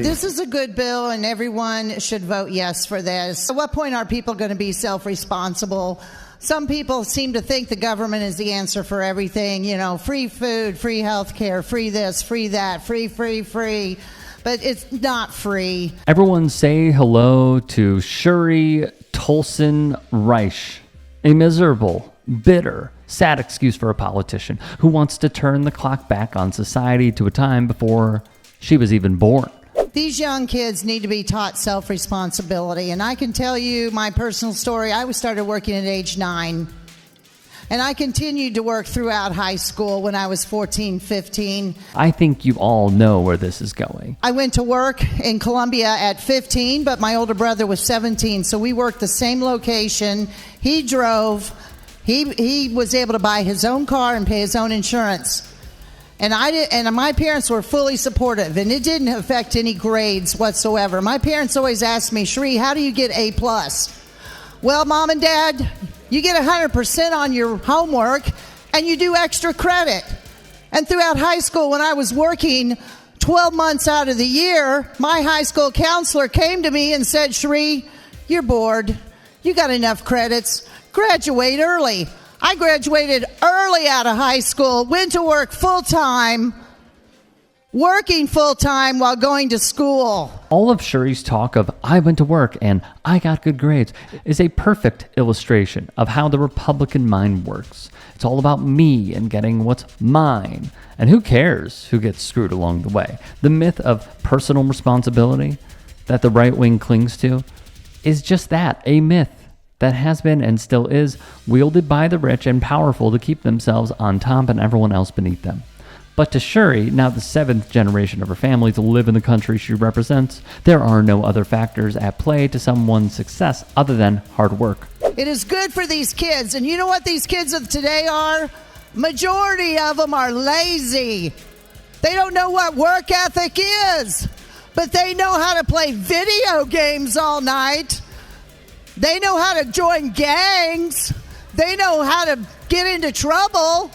This is a good bill, and everyone should vote yes for this. At what point are people going to be self-responsible? Some people seem to think the government is the answer for everything. You know, free food, free health care, free this, free that, free. But it's not free. Everyone say hello to Cheri Toalson Reisch, a miserable, bitter, sad excuse for a politician who wants to turn the clock back on society to a time before she was even born. These young kids need to be taught self-responsibility. And I can tell you my personal story. I started working at age 9. And I continued to work throughout high school when I was 14, 15. I think you all know where this is going. I went to work in Columbia at 15, but my older brother was 17. So we worked the same location. He drove. He was able to buy his own car and pay his own insurance. And my parents were fully supportive, and it didn't affect any grades whatsoever. My parents always asked me, Cheri, how do you get A+? Well, Mom and Dad, you get 100% on your homework, and you do extra credit. And throughout high school, when I was working 12 months out of the year, my high school counselor came to me and said, Cheri, you're bored. You got enough credits. Graduate early. I graduated early out of high school, went to work full-time, working full-time while going to school. All of Cheri's talk of I went to work and I got good grades is a perfect illustration of how the Republican mind works. It's all about me and getting what's mine. And who cares who gets screwed along the way? The myth of personal responsibility that the right wing clings to is just that, a myth that has been and still is wielded by the rich and powerful to keep themselves on top and everyone else beneath them. But to Cheri, now the 7th generation of her family to live in the country she represents, there are no other factors at play to someone's success other than hard work. It is good for these kids, and you know what these kids of today are? Majority of them are lazy. They don't know what work ethic is, but they know how to play video games all night. They know how to join gangs. They know how to get into trouble.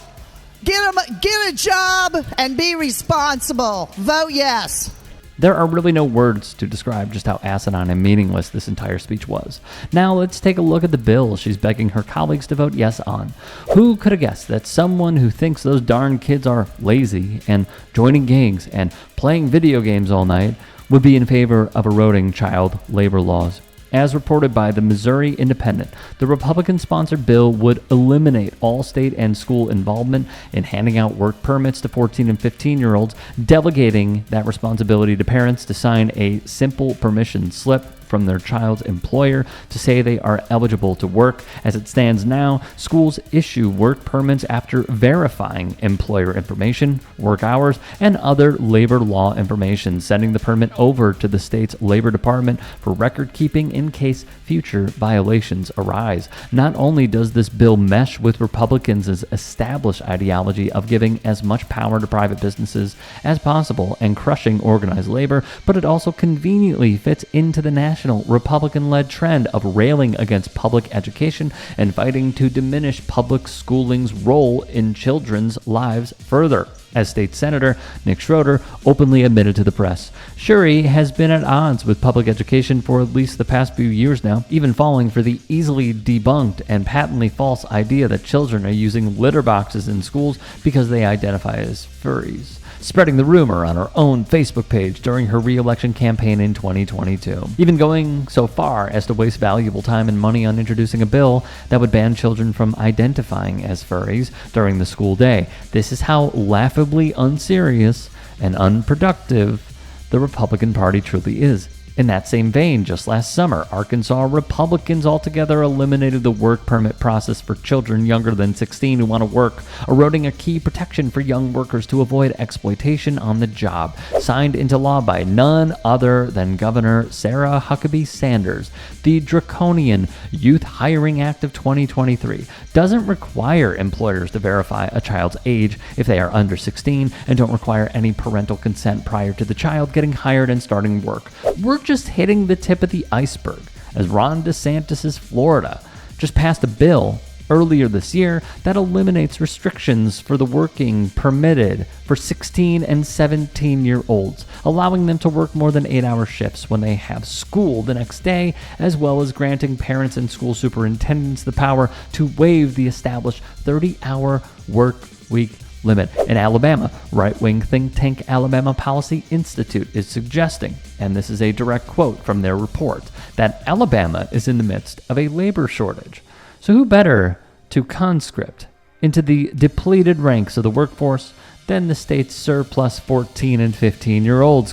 Get a job and be responsible. Vote yes. There are really no words to describe just how asinine and meaningless this entire speech was. Now let's take a look at the bill she's begging her colleagues to vote yes on. Who could have guessed that someone who thinks those darn kids are lazy and joining gangs and playing video games all night would be in favor of eroding child labor laws? As reported by the Missouri Independent, the Republican-sponsored bill would eliminate all state and school involvement in handing out work permits to 14 and 15-year-olds, delegating that responsibility to parents to sign a simple permission slip from their child's employer to say they are eligible to work. As it stands now, schools issue work permits after verifying employer information, work hours, and other labor law information, sending the permit over to the state's labor department for record keeping in case future violations arise. Not only does this bill mesh with Republicans' established ideology of giving as much power to private businesses as possible and crushing organized labor, but it also conveniently fits into the national Republican-led trend of railing against public education and fighting to diminish public schooling's role in children's lives further. As State Senator Nick Schroeder openly admitted to the press, Cheri has been at odds with public education for at least the past few years now, even falling for the easily debunked and patently false idea that children are using litter boxes in schools because they identify as furries, spreading the rumor on her own Facebook page during her re-election campaign in 2022, even going so far as to waste valuable time and money on introducing a bill that would ban children from identifying as furries during the school day. This is how laughably unserious and unproductive the Republican Party truly is. In that same vein, just last summer, Arkansas Republicans altogether eliminated the work permit process for children younger than 16 who want to work, eroding a key protection for young workers to avoid exploitation on the job. Signed into law by none other than Governor Sarah Huckabee Sanders, the draconian Youth Hiring Act of 2023 doesn't require employers to verify a child's age if they are under 16 and don't require any parental consent prior to the child getting hired and starting work. We're just hitting the tip of the iceberg, as Ron DeSantis' Florida just passed a bill earlier this year that eliminates restrictions for the working permitted for 16 and 17-year-olds, allowing them to work more than 8-hour shifts when they have school the next day, as well as granting parents and school superintendents the power to waive the established 30-hour work week limit. In Alabama, right-wing think tank Alabama Policy Institute is suggesting, and this is a direct quote from their report, that Alabama is in the midst of a labor shortage. So who better to conscript into the depleted ranks of the workforce than the state's surplus 14 and 15-year-olds, ?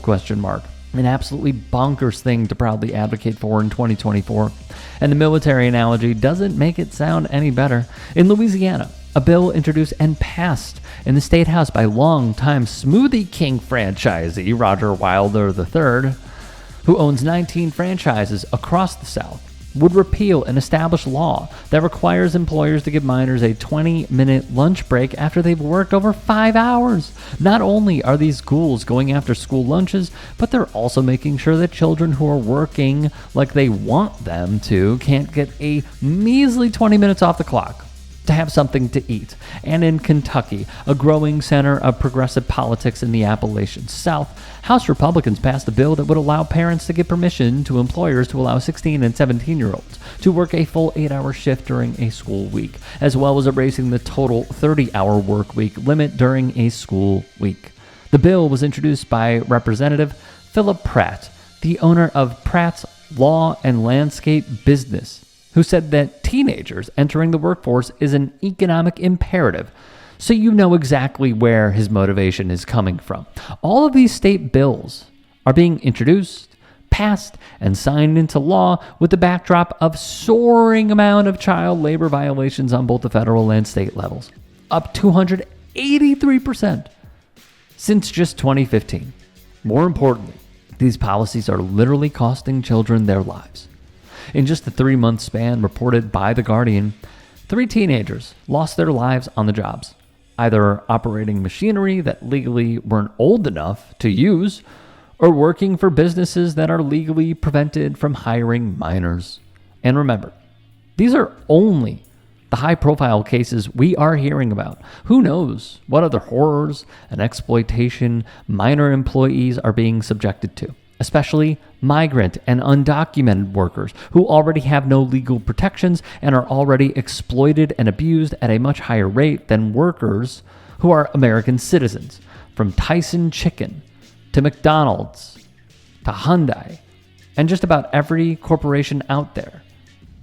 An absolutely bonkers thing to proudly advocate for in 2024. And the military analogy doesn't make it sound any better. In Louisiana, a bill introduced and passed in the state house by longtime Smoothie King franchisee Roger Wilder III, who owns 19 franchises across the South, would repeal an established law that requires employers to give minors a 20-minute lunch break after they've worked over 5 hours. Not only are these schools going after school lunches, but they're also making sure that children who are working like they want them to can't get a measly 20 minutes off the clock to have something to eat. And in Kentucky, a growing center of progressive politics in the Appalachian South, House Republicans passed a bill that would allow parents to give permission to employers to allow 16 and 17-year-olds to work a full 8-hour shift during a school week, as well as erasing the total 30-hour work week limit during a school week. The bill was introduced by Representative Philip Pratt, the owner of Pratt's Law and Landscape Business, who said that teenagers entering the workforce is an economic imperative. So you know exactly where his motivation is coming from. All of these state bills are being introduced, passed, and signed into law with the backdrop of soaring amount of child labor violations on both the federal and state levels, up 283% since just 2015. More importantly, these policies are literally costing children their lives. In just the 3-month span reported by The Guardian, 3 teenagers lost their lives on the jobs, either operating machinery that legally weren't old enough to use, or working for businesses that are legally prevented from hiring minors. And remember, these are only the high-profile cases we are hearing about. Who knows what other horrors and exploitation minor employees are being subjected to, especially migrant and undocumented workers who already have no legal protections and are already exploited and abused at a much higher rate than workers who are American citizens, from Tyson Chicken to McDonald's to Hyundai and just about every corporation out there.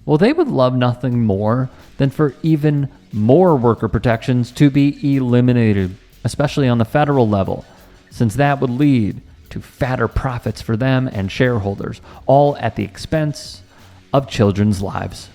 Well, they would love nothing more than for even more worker protections to be eliminated, especially on the federal level, since that would lead to fatter profits for them and shareholders, all at the expense of children's lives.